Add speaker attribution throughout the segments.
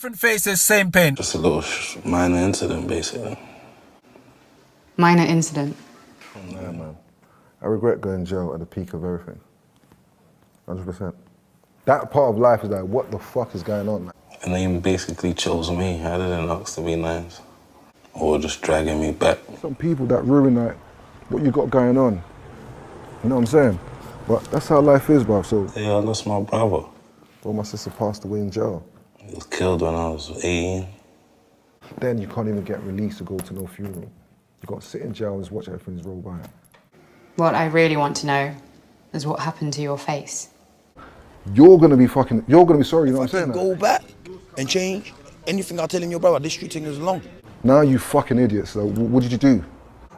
Speaker 1: Different faces, same pain.
Speaker 2: Just a little minor incident, basically.
Speaker 3: Minor incident?
Speaker 4: Yeah, man. I regret going to jail at the peak of everything. 100%. That part of life is like, what the fuck is going on?
Speaker 2: And they basically chose me. I didn't ask to be nice. Or just dragging me back.
Speaker 4: Some people that ruin like what you got going on. You know what I'm saying? But that's how life is, bruv. So
Speaker 2: Yeah, I lost my brother.
Speaker 4: well, my sister passed away in jail.
Speaker 2: He was killed when I was 18.
Speaker 4: Then you can't even get released to go to no funeral. You got to sit in jail and just watch everything roll by.
Speaker 3: What I really want to know is what happened to your face.
Speaker 4: You're gonna be sorry, you know what I'm saying?
Speaker 5: Go back and change anything I tell your brother, this street thing is long.
Speaker 4: Now you fucking idiots, so what did you do?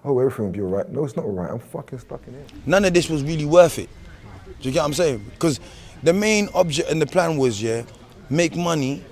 Speaker 4: Oh, everything will be all right. No, it's not all right. I'm fucking stuck in here.
Speaker 5: None of this was really worth it. Do you get what I'm saying? Because the main object and the plan was, yeah, make money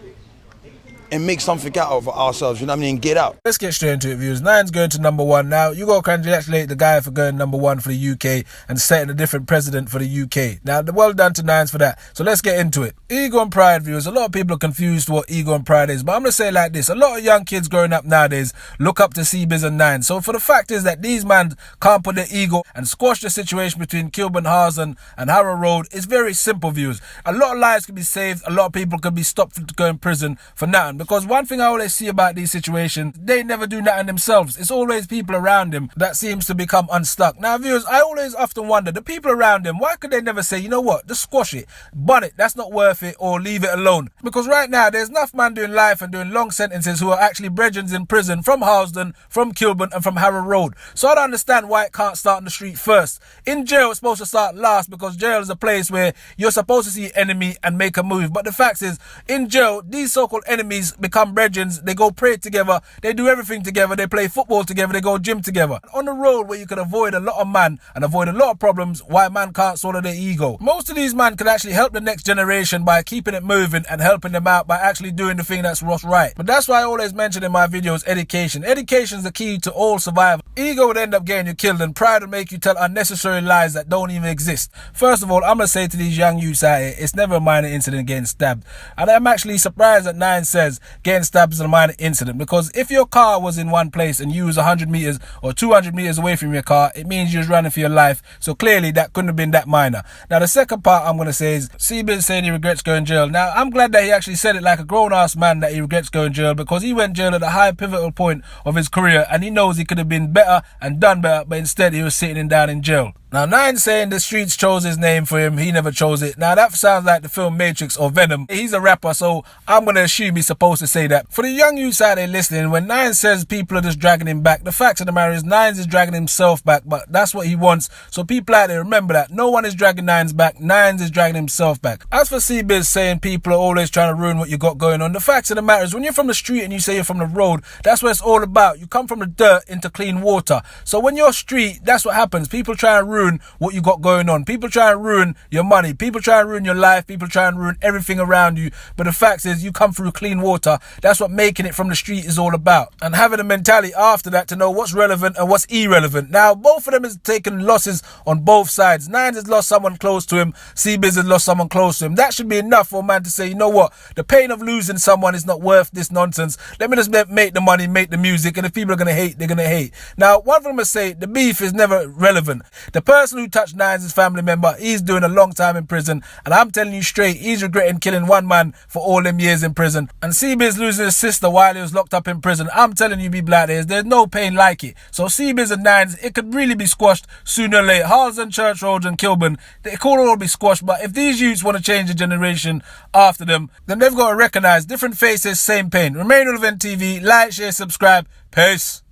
Speaker 5: and make something out of ourselves, you know what I mean, and get out.
Speaker 1: Let's get straight into it, viewers. Nine's going to #1 now. You got to congratulate the guy for going #1 for the UK and setting a different precedent for the UK. Now, well done to Nines for that. So let's get into it. Ego and pride, viewers. A lot of people are confused what ego and pride is, but I'm going to say it like this. A lot of young kids growing up nowadays look up to CBIZ and Nines. So for the fact is that these men can't put their ego and squash the situation between Kilburn, Harsden and Harrow Road, it's very simple, viewers. A lot of lives can be saved. A lot of people can be stopped from going in prison for nothing. Because one thing I always see about these situations, they never do nothing themselves. It's always people around them that seems to become unstuck. Now, viewers, I always often wonder, the people around them, why could they never say, you know what, just squash it, bun it, that's not worth it, or leave it alone? Because right now, there's enough man doing life and doing long sentences who are actually brethren in prison from Harsden, from Kilburn, and from Harrow Road. So I don't understand why it can't start on the street first. In jail, it's supposed to start last because jail is a place where you're supposed to see an enemy and make a move. But the fact is, in jail, these so-called enemies become brethren. They go pray together, they do everything together, they play football together, they go gym together. On the road where you can avoid a lot of man and avoid a lot of problems, why man can't swallow their ego. Most of these men can actually help the next generation by keeping it moving and helping them out by actually doing the thing that's what's right. But that's why I always mention in my videos education. Education is the key to all survival. Ego would end up getting you killed and pride would make you tell unnecessary lies that don't even exist. First of all, I'm going to say to these young youths out here, it's never a minor incident getting stabbed. And I'm actually surprised that Nine says getting stabbed is a minor incident, because if your car was in one place and you was 100 meters or 200 meters away from your car, it means you was running for your life. So clearly that couldn't have been that minor. Now the second part I'm going to say is CBIZ saying he regrets going jail. Now I'm glad that he actually said it like a grown-ass man that he regrets going jail, because he went jail at a high pivotal point of his career and he knows he could have been better and done better, but instead he was sitting down in jail. Now, Nine saying the streets chose his name for him, he never chose it. Now, that sounds like the film Matrix or Venom. He's a rapper, so I'm going to assume he's supposed to say that. For the young youths out there listening, when Nine says people are just dragging him back, the fact of the matter is Nines is dragging himself back, but that's what he wants. So people out there, remember that. No one is dragging Nines back, Nines is dragging himself back. As for CBIZ saying people are always trying to ruin what you got going on, the fact of the matter is when you're from the street and you say you're from the road, that's what it's all about. You come from the dirt into clean water. So when you're street, that's what happens. People try and ruin what you got going on. People try and ruin your money. People try and ruin your life. People try and ruin everything around you. But the fact is, you come through clean water. That's what making it from the street is all about. And having a mentality after that to know what's relevant and what's irrelevant. Now, both of them has taken losses on both sides. Nines has lost someone close to him. CBIZ has lost someone close to him. That should be enough for a man to say, you know what? The pain of losing someone is not worth this nonsense. Let me just make the money, make the music. And if people are going to hate, they're going to hate. Now, one thing I'm going to say, the beef is never relevant. The person who touched Nines' family member, he's doing a long time in prison, and I'm telling you straight, he's regretting killing one man for all them years in prison. And CBIZ losing his sister while he was locked up in prison, I'm telling you people out there's no pain like it. So CBIZ and Nines, it could really be squashed sooner or later. Harsden, Church Road and Kilburn, they could all be squashed, but if these youths want to change the generation after them, then they've got to recognise different faces, same pain. Remain Relevant TV, like, share, subscribe, peace.